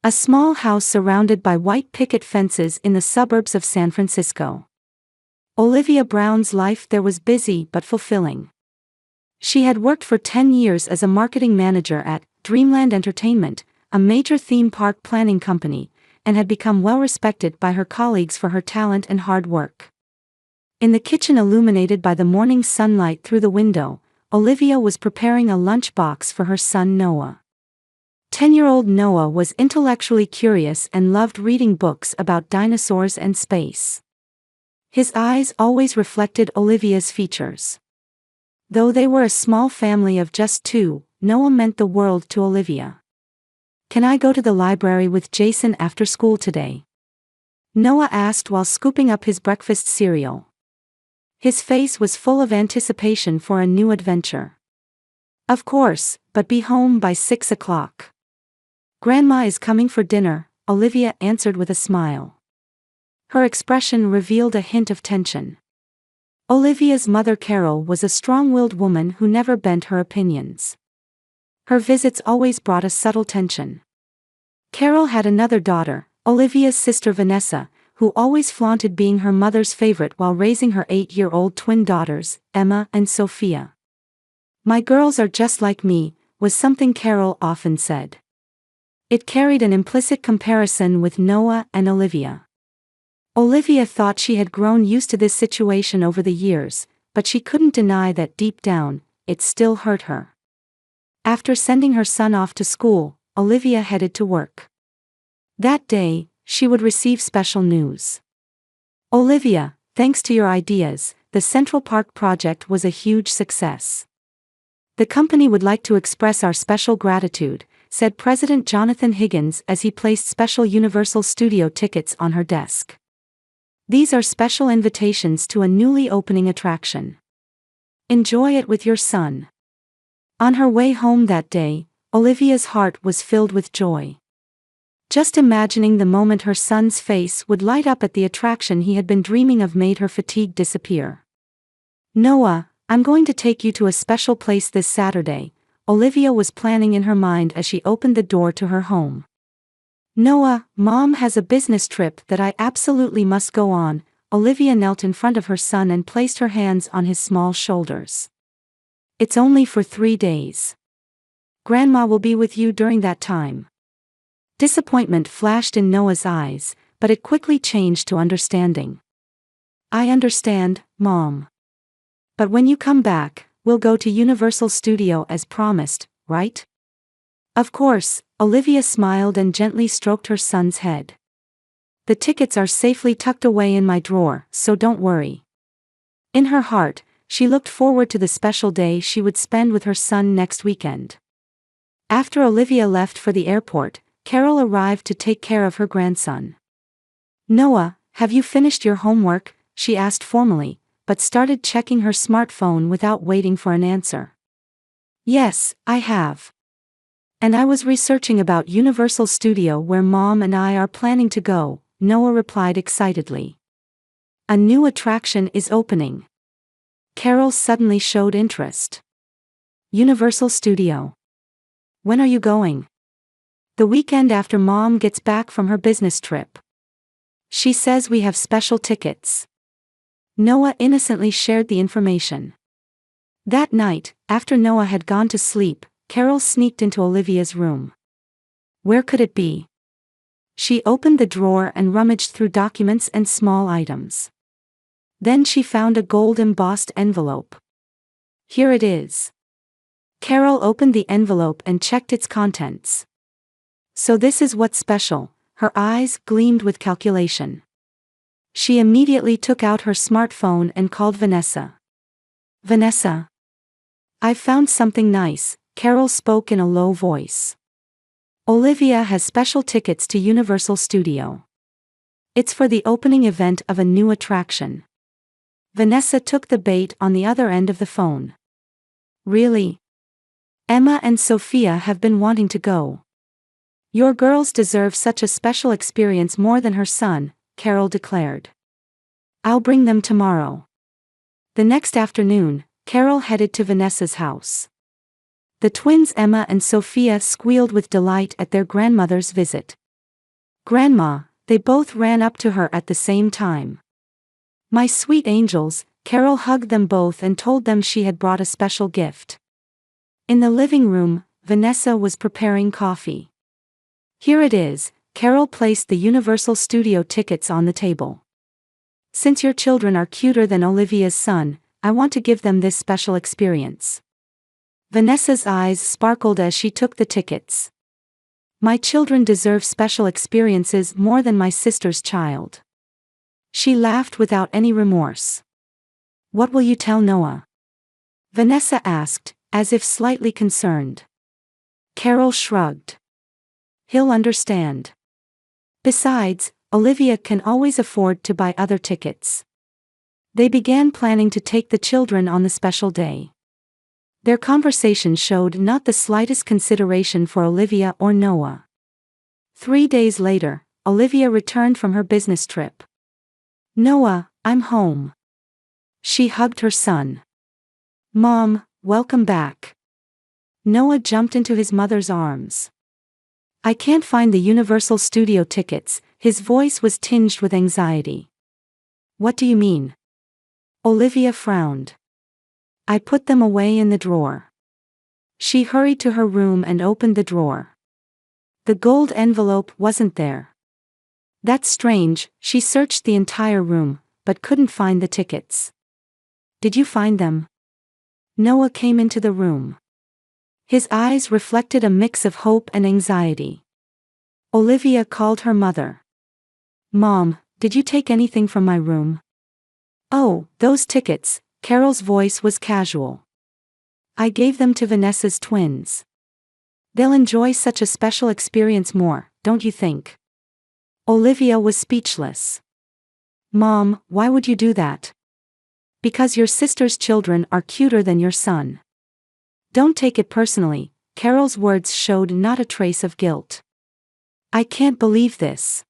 A small house surrounded by white picket fences in the suburbs of San Francisco. Olivia Brown's life there was busy but fulfilling. She had worked for 10 years as a marketing manager at Dreamland Entertainment, a major theme park planning company, and had become well respected by her colleagues for her talent and hard work. In the kitchen illuminated by the morning sunlight through the window, Olivia was preparing a lunchbox for her son Noah. 10-year-old Noah was intellectually curious and loved reading books about dinosaurs and space. His eyes always reflected Olivia's features. Though they were a small family of just 2, Noah meant the world to Olivia. "Can I go to the library with Jason after school today?" Noah asked while scooping up his breakfast cereal. His face was full of anticipation for a new adventure. "Of course, but be home by 6 o'clock. Grandma is coming for dinner," Olivia answered with a smile. Her expression revealed a hint of tension. Olivia's mother Carol was a strong-willed woman who never bent her opinions. Her visits always brought a subtle tension. Carol had another daughter, Olivia's sister Vanessa, who always flaunted being her mother's favorite while raising her 8-year-old twin daughters, Emma and Sophia. "My girls are just like me," was something Carol often said. It carried an implicit comparison with Noah and Olivia. Olivia thought she had grown used to this situation over the years, but she couldn't deny that deep down, it still hurt her. After sending her son off to school, Olivia headed to work. That day, she would receive special news. "Olivia, thanks to your ideas, the Central Park project was a huge success. The company would like to express our special gratitude," said President Jonathan Higgins as he placed special Universal Studio tickets on her desk. "These are special invitations to a newly opening attraction. Enjoy it with your son." On her way home that day, Olivia's heart was filled with joy. Just imagining the moment her son's face would light up at the attraction he had been dreaming of made her fatigue disappear. "Noah, I'm going to take you to a special place this Saturday," Olivia was planning in her mind as she opened the door to her home. "Noah, Mom has a business trip that I absolutely must go on." Olivia knelt in front of her son and placed her hands on his small shoulders. "It's only for 3 days. Grandma will be with you during that time." Disappointment flashed in Noah's eyes, but it quickly changed to understanding. "I understand, Mom. But when you come back, we'll go to Universal Studio as promised, right?" "Of course," Olivia smiled and gently stroked her son's head. "The tickets are safely tucked away in my drawer, so don't worry." In her heart, she looked forward to the special day she would spend with her son next weekend. After Olivia left for the airport, Carol arrived to take care of her grandson. "Noah, have you finished your homework?" she asked formally, but started checking her smartphone without waiting for an answer. "Yes, I have. And I was researching about Universal Studio where Mom and I are planning to go," Noah replied excitedly. "A new attraction is opening." Carol suddenly showed interest. "Universal Studio. When are you going?" "The weekend after Mom gets back from her business trip. She says we have special tickets." Noah innocently shared the information. That night, after Noah had gone to sleep, Carol sneaked into Olivia's room. Where could it be? She opened the drawer and rummaged through documents and small items. Then she found a gold-embossed envelope. "Here it is." Carol opened the envelope and checked its contents. "So this is what's special," her eyes gleamed with calculation. She immediately took out her smartphone and called Vanessa. "Vanessa? I've found something nice," Carol spoke in a low voice. "Olivia has special tickets to Universal Studio. It's for the opening event of a new attraction." Vanessa took the bait on the other end of the phone. "Really? Emma and Sophia have been wanting to go. Your girls deserve such a special experience more than her son," Carol declared. "I'll bring them tomorrow." The next afternoon, Carol headed to Vanessa's house. The twins Emma and Sophia squealed with delight at their grandmother's visit. Grandma, they both ran up to her at the same time. My sweet angels, Carol hugged them both and told them she had brought a special gift. In the living room, Vanessa was preparing coffee. Here it is, Carol placed the Universal Studio tickets on the table. Since your children are cuter than Olivia's son, I want to give them this special experience. Vanessa's eyes sparkled as she took the tickets. My children deserve special experiences more than my sister's child. She laughed without any remorse. What will you tell Noah? Vanessa asked, as if slightly concerned. Carol shrugged. He'll understand. Besides, Olivia can always afford to buy other tickets. They began planning to take the children on the special day. Their conversation showed not the slightest consideration for Olivia or Noah. 3 days later, Olivia returned from her business trip. Noah, I'm home. She hugged her son. Mom, welcome back. Noah jumped into his mother's arms. I can't find the Universal Studio tickets, his voice was tinged with anxiety. What do you mean? Olivia frowned. I put them away in the drawer. She hurried to her room and opened the drawer. The gold envelope wasn't there. That's strange, she searched the entire room, but couldn't find the tickets. Did you find them? Noah came into the room. His eyes reflected a mix of hope and anxiety. Olivia called her mother. Mom, did you take anything from my room? Oh, those tickets, Carol's voice was casual. I gave them to Vanessa's twins. They'll enjoy such a special experience more, don't you think? Olivia was speechless. Mom, why would you do that? Because your sister's children are cuter than your son. Don't take it personally, Carol's words showed not a trace of guilt. I can't believe this.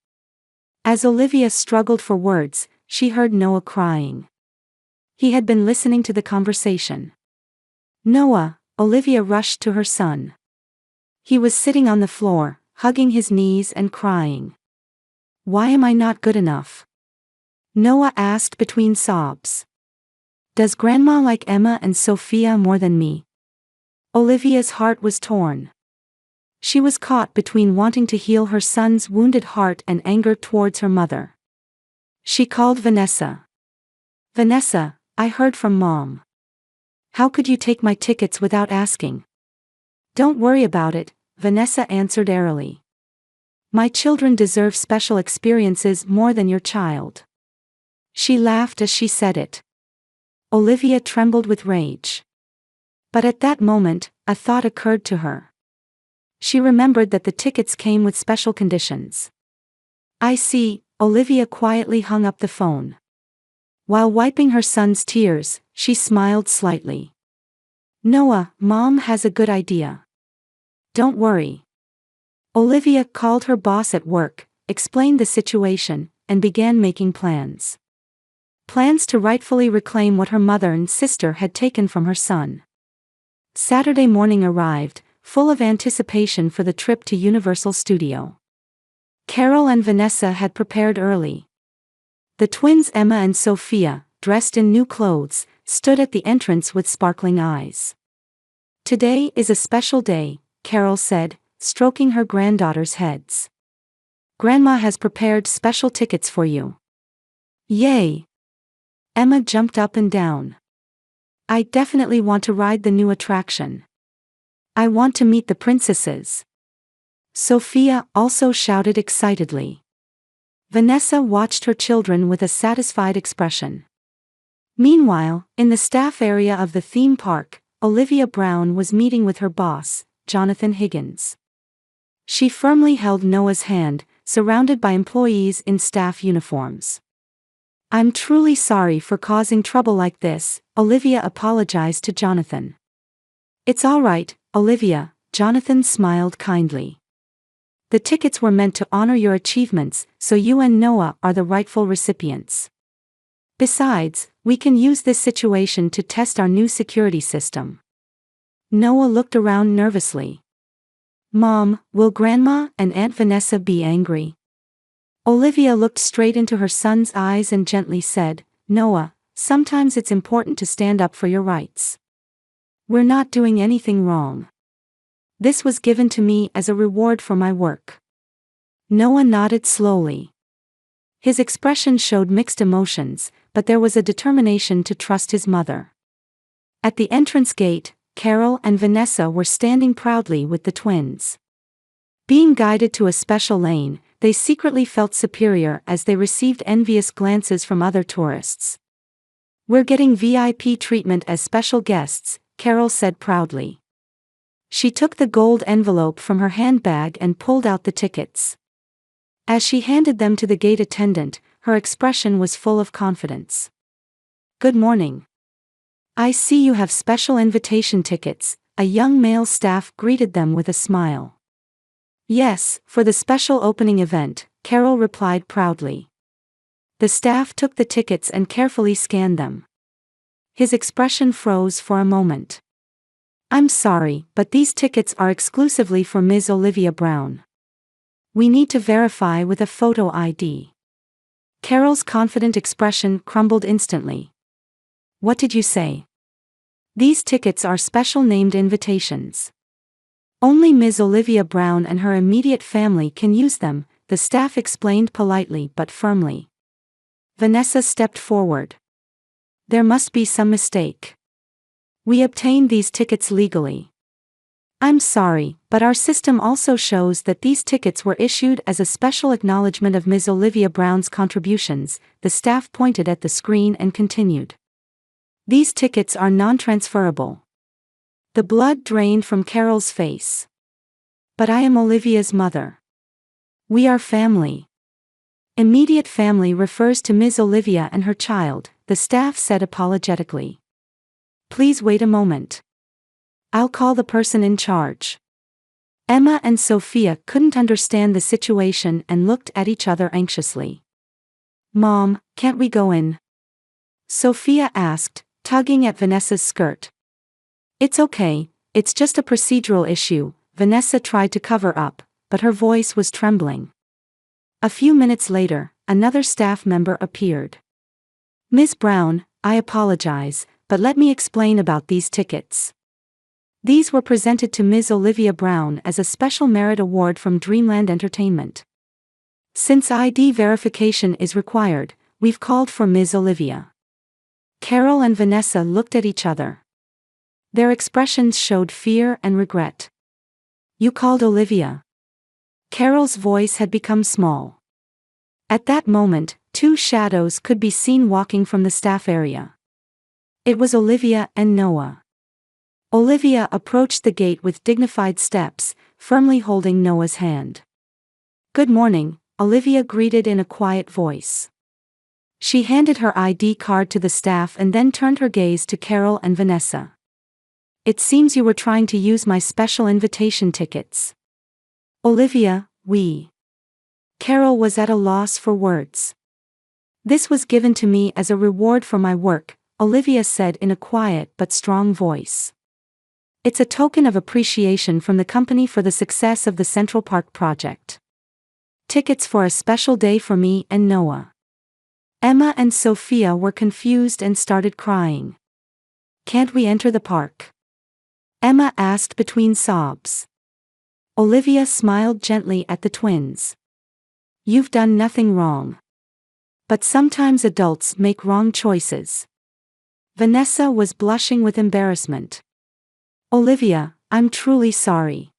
As Olivia struggled for words, she heard Noah crying. He had been listening to the conversation. Noah, Olivia rushed to her son. He was sitting on the floor, hugging his knees and crying. Why am I not good enough? Noah asked between sobs. Does Grandma like Emma and Sophia more than me? Olivia's heart was torn. She was caught between wanting to heal her son's wounded heart and anger towards her mother. She called Vanessa. Vanessa, I heard from Mom. How could you take my tickets without asking? Don't worry about it, Vanessa answered airily. My children deserve special experiences more than your child. She laughed as she said it. Olivia trembled with rage. But at that moment, a thought occurred to her. She remembered that the tickets came with special conditions. I see, Olivia quietly hung up the phone. While wiping her son's tears, she smiled slightly. Noah, Mom has a good idea. Don't worry. Olivia called her boss at work, explained the situation, and began making plans. Plans to rightfully reclaim what her mother and sister had taken from her son. Saturday morning arrived, full of anticipation for the trip to Universal Studio. Carol and Vanessa had prepared early. The twins Emma and Sophia, dressed in new clothes, stood at the entrance with sparkling eyes. Today is a special day, Carol said, stroking her granddaughters' heads. Grandma has prepared special tickets for you. Yay! Emma jumped up and down. I definitely want to ride the new attraction. I want to meet the princesses. Sophia also shouted excitedly. Vanessa watched her children with a satisfied expression. Meanwhile, in the staff area of the theme park, Olivia Brown was meeting with her boss, Jonathan Higgins. She firmly held Noah's hand, surrounded by employees in staff uniforms. I'm truly sorry for causing trouble like this, Olivia apologized to Jonathan. It's all right, Olivia, Jonathan smiled kindly. The tickets were meant to honor your achievements, so you and Noah are the rightful recipients. Besides, we can use this situation to test our new security system. Noah looked around nervously. Mom, will Grandma and Aunt Vanessa be angry? Olivia looked straight into her son's eyes and gently said, "Noah, sometimes it's important to stand up for your rights. We're not doing anything wrong. This was given to me as a reward for my work." Noah nodded slowly. His expression showed mixed emotions, but there was a determination to trust his mother. At the entrance gate, Carol and Vanessa were standing proudly with the twins. Being guided to a special lane, they secretly felt superior as they received envious glances from other tourists. "We're getting VIP treatment as special guests," Carol said proudly. She took the gold envelope from her handbag and pulled out the tickets. As she handed them to the gate attendant, her expression was full of confidence. "Good morning. I see you have special invitation tickets," a young male staff greeted them with a smile. "Yes, for the special opening event," Carol replied proudly. The staff took the tickets and carefully scanned them. His expression froze for a moment. "I'm sorry, but these tickets are exclusively for Ms. Olivia Brown. We need to verify with a photo ID." Carol's confident expression crumbled instantly. "What did you say?" "These tickets are special named invitations. Only Ms. Olivia Brown and her immediate family can use them," the staff explained politely but firmly. Vanessa stepped forward. "There must be some mistake. We obtained these tickets legally." "I'm sorry, but our system also shows that these tickets were issued as a special acknowledgement of Ms. Olivia Brown's contributions," the staff pointed at the screen and continued. "These tickets are non-transferable." The blood drained from Carol's face. "But I am Olivia's mother. We are family." "Immediate family refers to Ms. Olivia and her child," the staff said apologetically. "Please wait a moment. I'll call the person in charge." Emma and Sophia couldn't understand the situation and looked at each other anxiously. "Mom, can't we go in?" Sophia asked, tugging at Vanessa's skirt. "It's okay, it's just a procedural issue," Vanessa tried to cover up, but her voice was trembling. A few minutes later, another staff member appeared. "Ms. Brown, I apologize, but let me explain about these tickets. These were presented to Ms. Olivia Brown as a special merit award from Dreamland Entertainment. Since ID verification is required, we've called for Ms. Olivia." Carol and Vanessa looked at each other. Their expressions showed fear and regret. "You called Olivia?" Carol's voice had become small. At that moment, two shadows could be seen walking from the staff area. It was Olivia and Noah. Olivia approached the gate with dignified steps, firmly holding Noah's hand. "Good morning," Olivia greeted in a quiet voice. She handed her ID card to the staff and then turned her gaze to Carol and Vanessa. "It seems you were trying to use my special invitation tickets." "Olivia, we..." Carol was at a loss for words. "This was given to me as a reward for my work," Olivia said in a quiet but strong voice. "It's a token of appreciation from the company for the success of the Central Park project. Tickets for a special day for me and Noah." Emma and Sophia were confused and started crying. "Can't we enter the park?" Emma asked between sobs. Olivia smiled gently at the twins. "You've done nothing wrong. But sometimes adults make wrong choices." Vanessa was blushing with embarrassment. "Olivia, I'm truly sorry.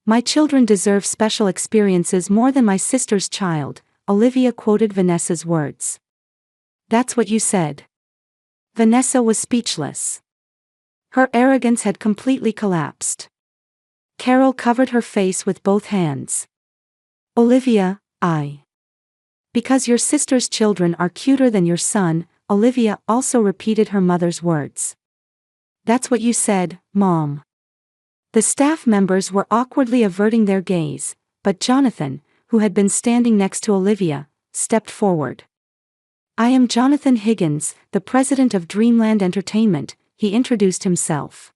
My children deserve special experiences more than my sister's child," Olivia quoted Vanessa's words. "That's what you said." Vanessa was speechless. Her arrogance had completely collapsed. Carol covered her face with both hands. "Olivia, because your sister's children are cuter than your son," Olivia also repeated her mother's words. "That's what you said, Mom." The staff members were awkwardly averting their gaze, but Jonathan, who had been standing next to Olivia, stepped forward. "I am Jonathan Higgins, the president of Dreamland Entertainment," he introduced himself.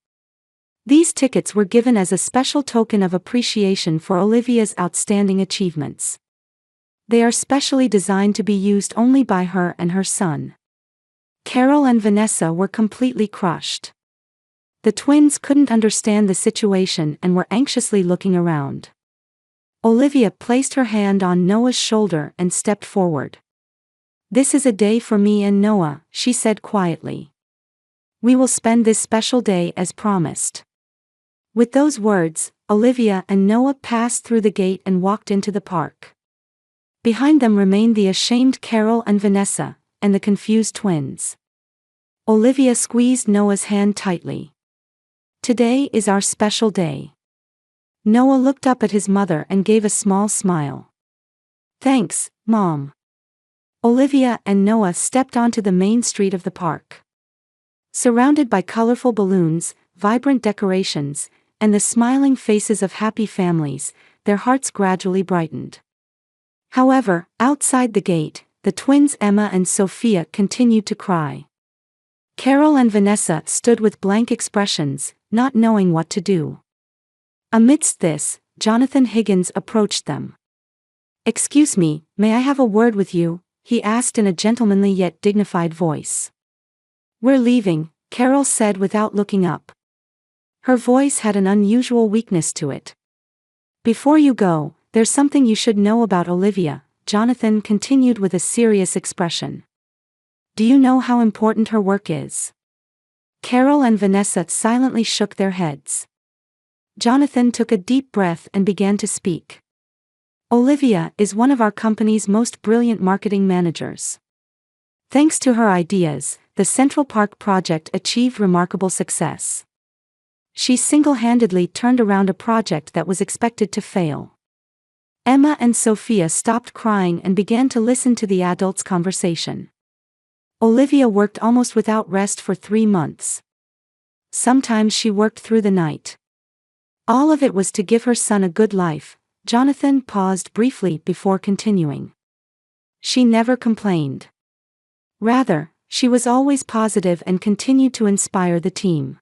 These tickets were given as a special token of appreciation for Olivia's outstanding achievements. They are specially designed to be used only by her and her son. Carol and Vanessa were completely crushed. The twins couldn't understand the situation and were anxiously looking around. Olivia placed her hand on Noah's shoulder and stepped forward. "This is a day for me and Noah," she said quietly. "We will spend this special day as promised." With those words, Olivia and Noah passed through the gate and walked into the park. Behind them remained the ashamed Carol and Vanessa, and the confused twins. Olivia squeezed Noah's hand tightly. "Today is our special day." Noah looked up at his mother and gave a small smile. "Thanks, Mom." Olivia and Noah stepped onto the main street of the park. Surrounded by colorful balloons, vibrant decorations, and the smiling faces of happy families, their hearts gradually brightened. However, outside the gate, the twins Emma and Sophia continued to cry. Carol and Vanessa stood with blank expressions, not knowing what to do. Amidst this, Jonathan Higgins approached them. "Excuse me, may I have a word with you?" he asked in a gentlemanly yet dignified voice. "We're leaving," Carol said without looking up. Her voice had an unusual weakness to it. "Before you go, there's something you should know about Olivia," Jonathan continued with a serious expression. "Do you know how important her work is?" Carol and Vanessa silently shook their heads. Jonathan took a deep breath and began to speak. "Olivia is one of our company's most brilliant marketing managers. Thanks to her ideas, the Central Park project achieved remarkable success. She single-handedly turned around a project that was expected to fail." Emma and Sophia stopped crying and began to listen to the adults' conversation. Olivia worked almost without rest for 3 months. Sometimes she worked through the night. All of it was to give her son a good life. Jonathan paused briefly before continuing. "She never complained. Rather, she was always positive and continued to inspire the team."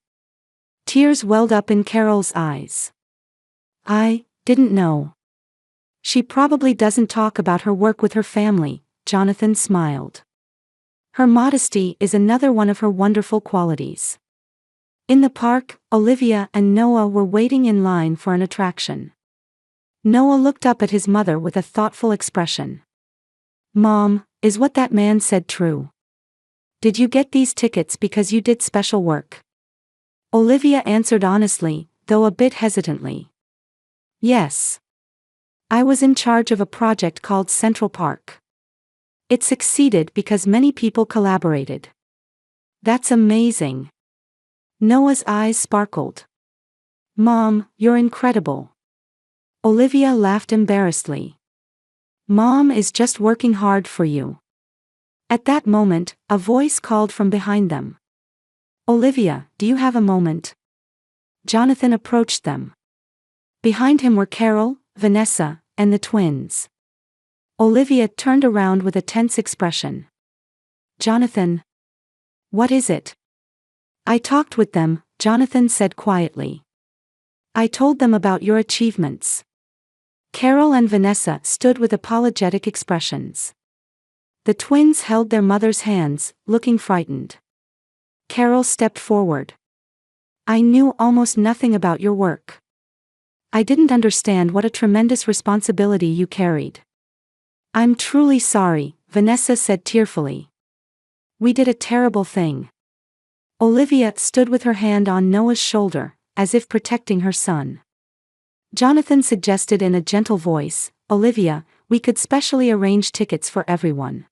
Tears welled up in Carol's eyes. "I didn't know. She probably doesn't talk about her work with her family," Jonathan smiled. "Her modesty is another one of her wonderful qualities." In the park, Olivia and Noah were waiting in line for an attraction. Noah looked up at his mother with a thoughtful expression. "Mom, is what that man said true? Did you get these tickets because you did special work?" Olivia answered honestly, though a bit hesitantly. "Yes. I was in charge of a project called Central Park. It succeeded because many people collaborated." "That's amazing." Noah's eyes sparkled. "Mom, you're incredible." Olivia laughed embarrassedly. "Mom is just working hard for you." At that moment, a voice called from behind them. "Olivia, do you have a moment?" Jonathan approached them. Behind him were Carol, Vanessa, and the twins. Olivia turned around with a tense expression. "Jonathan. What is it?" "I talked with them," Jonathan said quietly. "I told them about your achievements." Carol and Vanessa stood with apologetic expressions. The twins held their mother's hands, looking frightened. Carol stepped forward. "I knew almost nothing about your work. I didn't understand what a tremendous responsibility you carried." "I'm truly sorry," Vanessa said tearfully. "We did a terrible thing." Olivia stood with her hand on Noah's shoulder, as if protecting her son. Jonathan suggested in a gentle voice, "Olivia, we could specially arrange tickets for everyone.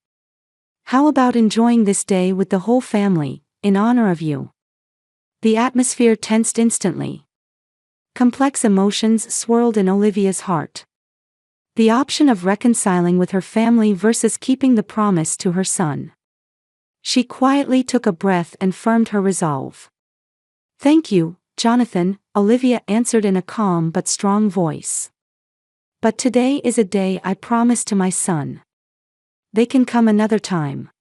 How about enjoying this day with the whole family, in honor of you?" The atmosphere tensed instantly. Complex emotions swirled in Olivia's heart. The option of reconciling with her family versus keeping the promise to her son. She quietly took a breath and firmed her resolve. "Thank you, Jonathan," Olivia answered in a calm but strong voice. "But today is a day I promised to my son. They can come another time."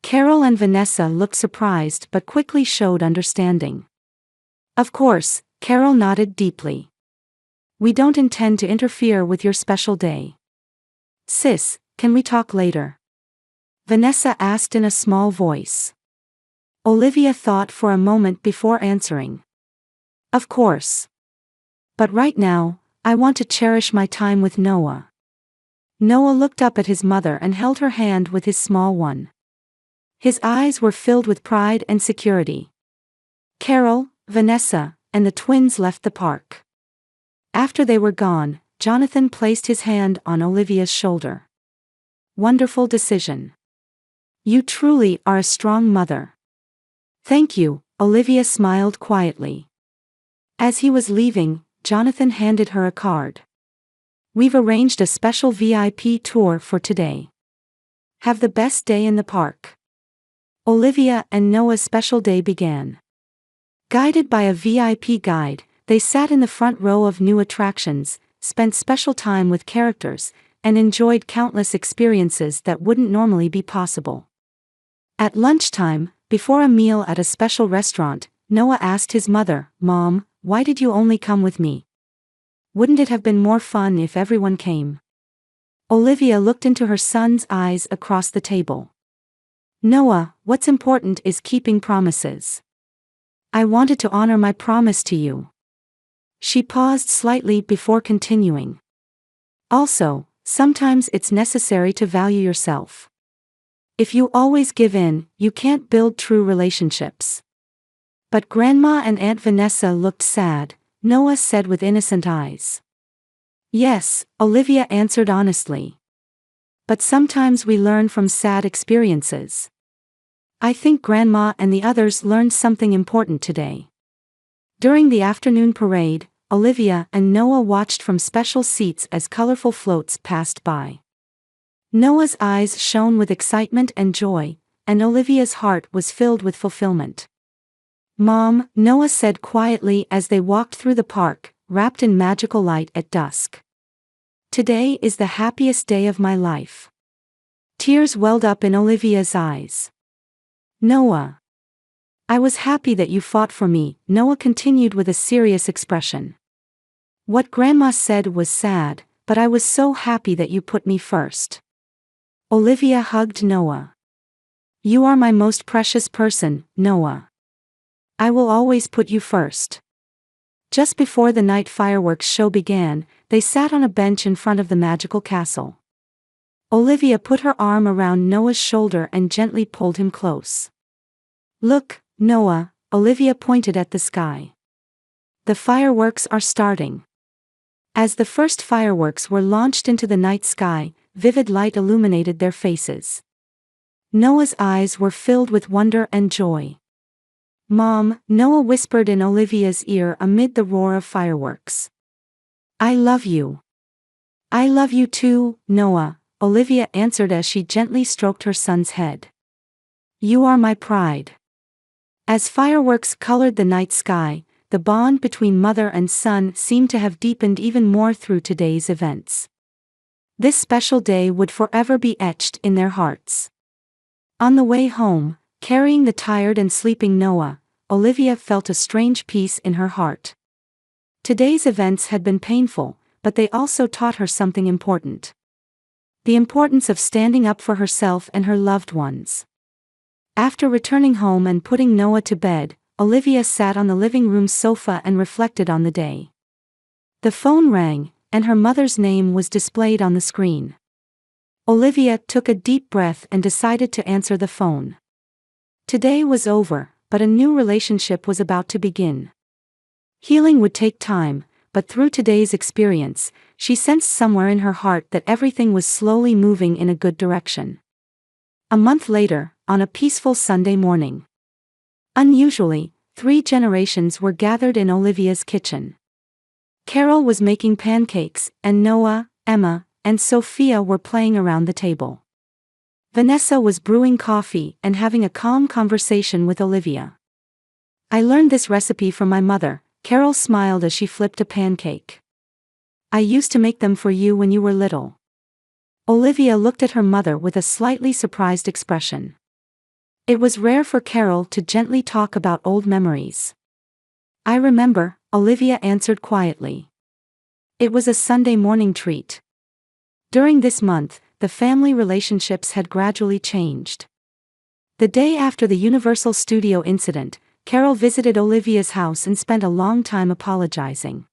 Carol and Vanessa looked surprised but quickly showed understanding. Of course, Carol nodded deeply. We don't intend to interfere with your special day. Sis, can we talk later? Vanessa asked in a small voice. Olivia thought for a moment before answering. Of course. But right now, I want to cherish my time with Noah. Noah looked up at his mother and held her hand with his small one. His eyes were filled with pride and security. Carol, Vanessa, and the twins left the park. After they were gone, Jonathan placed his hand on Olivia's shoulder. Wonderful decision. You truly are a strong mother. Thank you, Olivia smiled quietly. As he was leaving, Jonathan handed her a card. We've arranged a special VIP tour for today. Have the best day in the park. Olivia and Noah's special day began. Guided by a VIP guide, they sat in the front row of new attractions, spent special time with characters, and enjoyed countless experiences that wouldn't normally be possible. At lunchtime, before a meal at a special restaurant, Noah asked his mother, "Mom, why did you only come with me? Wouldn't it have been more fun if everyone came?" Olivia looked into her son's eyes across the table. Noah, what's important is keeping promises. I wanted to honor my promise to you. She paused slightly before continuing. Also, sometimes it's necessary to value yourself. If you always give in, you can't build true relationships. But Grandma and Aunt Vanessa looked sad, Noah said with innocent eyes. Yes, Olivia answered honestly. But sometimes we learn from sad experiences. I think Grandma and the others learned something important today. During the afternoon parade, Olivia and Noah watched from special seats as colorful floats passed by. Noah's eyes shone with excitement and joy, and Olivia's heart was filled with fulfillment. Mom, Noah said quietly as they walked through the park, wrapped in magical light at dusk. Today is the happiest day of my life. Tears welled up in Olivia's eyes. Noah. I was happy that you fought for me, Noah continued with a serious expression. What Grandma said was sad, but I was so happy that you put me first. Olivia hugged Noah. You are my most precious person, Noah. I will always put you first. Just before the night fireworks show began, they sat on a bench in front of the magical castle. Olivia put her arm around Noah's shoulder and gently pulled him close. Look, Noah, Olivia pointed at the sky. The fireworks are starting. As the first fireworks were launched into the night sky, vivid light illuminated their faces. Noah's eyes were filled with wonder and joy. Mom, Noah whispered in Olivia's ear amid the roar of fireworks. I love you. I love you too, Noah, Olivia answered as she gently stroked her son's head. You are my pride. As fireworks colored the night sky, the bond between mother and son seemed to have deepened even more through today's events. This special day would forever be etched in their hearts. On the way home, carrying the tired and sleeping Noah, Olivia felt a strange peace in her heart. Today's events had been painful, but they also taught her something important. The importance of standing up for herself and her loved ones. After returning home and putting Noah to bed, Olivia sat on the living room sofa and reflected on the day. The phone rang, and her mother's name was displayed on the screen. Olivia took a deep breath and decided to answer the phone. Today was over, but a new relationship was about to begin. Healing would take time, but through today's experience, she sensed somewhere in her heart that everything was slowly moving in a good direction. A month later, on a peaceful Sunday morning. Unusually, 3 generations were gathered in Olivia's kitchen. Carol was making pancakes, and Noah, Emma, and Sophia were playing around the table. Vanessa was brewing coffee and having a calm conversation with Olivia. I learned this recipe from my mother, Carol smiled as she flipped a pancake. I used to make them for you when you were little. Olivia looked at her mother with a slightly surprised expression. It was rare for Carol to gently talk about old memories. I remember, Olivia answered quietly. It was a Sunday morning treat. During this month, the family relationships had gradually changed. The day after the Universal Studio incident, Carol visited Olivia's house and spent a long time apologizing.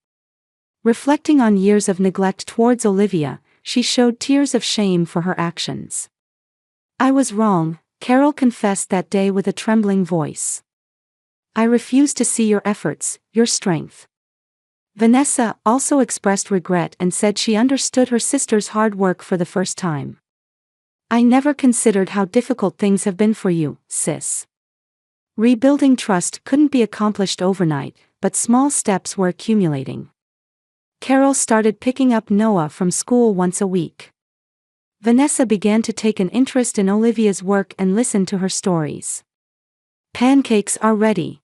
Reflecting on years of neglect towards Olivia, she showed tears of shame for her actions. I was wrong, Carol confessed that day with a trembling voice. I refuse to see your efforts, your strength. Vanessa also expressed regret and said she understood her sister's hard work for the first time. I never considered how difficult things have been for you, sis. Rebuilding trust couldn't be accomplished overnight, but small steps were accumulating. Carol started picking up Noah from school once a week. Vanessa began to take an interest in Olivia's work and listen to her stories. Pancakes are ready.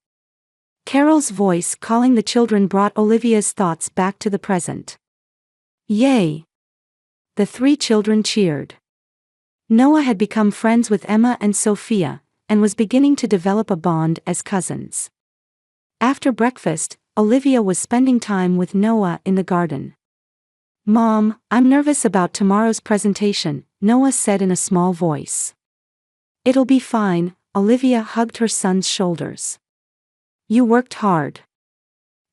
Carol's voice calling the children brought Olivia's thoughts back to the present. Yay! The three children cheered. Noah had become friends with Emma and Sophia, and was beginning to develop a bond as cousins. After breakfast, Olivia was spending time with Noah in the garden. Mom, I'm nervous about tomorrow's presentation, Noah said in a small voice. It'll be fine, Olivia hugged her son's shoulders. You worked hard.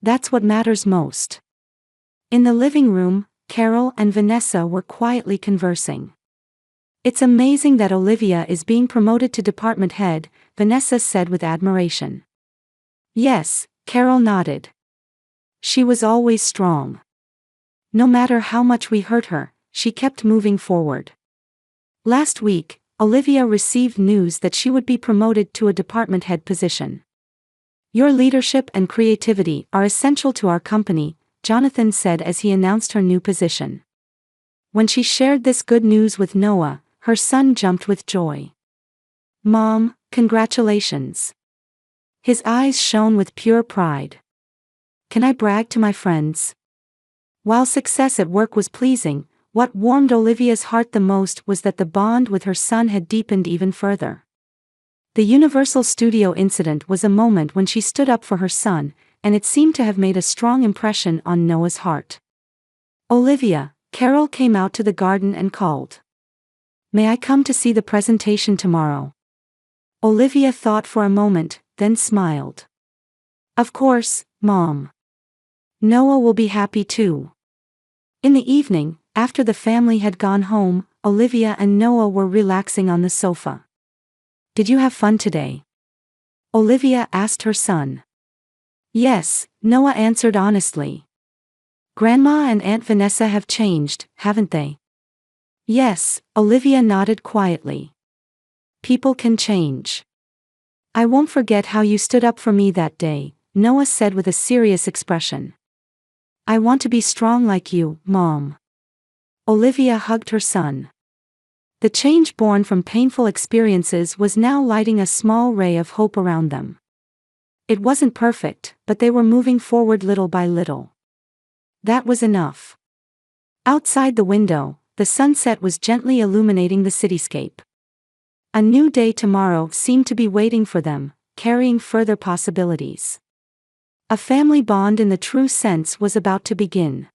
That's what matters most. In the living room, Carol and Vanessa were quietly conversing. It's amazing that Olivia is being promoted to department head, Vanessa said with admiration. Yes, Carol nodded. She was always strong. No matter how much we hurt her, she kept moving forward. Last week, Olivia received news that she would be promoted to a department head position. Your leadership and creativity are essential to our company, Jonathan said as he announced her new position. When she shared this good news with Noah, her son jumped with joy. Mom, congratulations. His eyes shone with pure pride. Can I brag to my friends? While success at work was pleasing, what warmed Olivia's heart the most was that the bond with her son had deepened even further. The Universal Studio incident was a moment when she stood up for her son, and it seemed to have made a strong impression on Noah's heart. Olivia, Carol came out to the garden and called. May I come to see the presentation tomorrow? Olivia thought for a moment, then smiled. Of course, Mom. Noah will be happy too. In the evening, after the family had gone home, Olivia and Noah were relaxing on the sofa. Did you have fun today? Olivia asked her son. Yes, Noah answered honestly. Grandma and Aunt Vanessa have changed, haven't they? Yes, Olivia nodded quietly. People can change. I won't forget how you stood up for me that day, Noah said with a serious expression. I want to be strong like you, Mom. Olivia hugged her son. The change born from painful experiences was now lighting a small ray of hope around them. It wasn't perfect, but they were moving forward little by little. That was enough. Outside the window, the sunset was gently illuminating the cityscape. A new day tomorrow seemed to be waiting for them, carrying further possibilities. A family bond in the true sense was about to begin.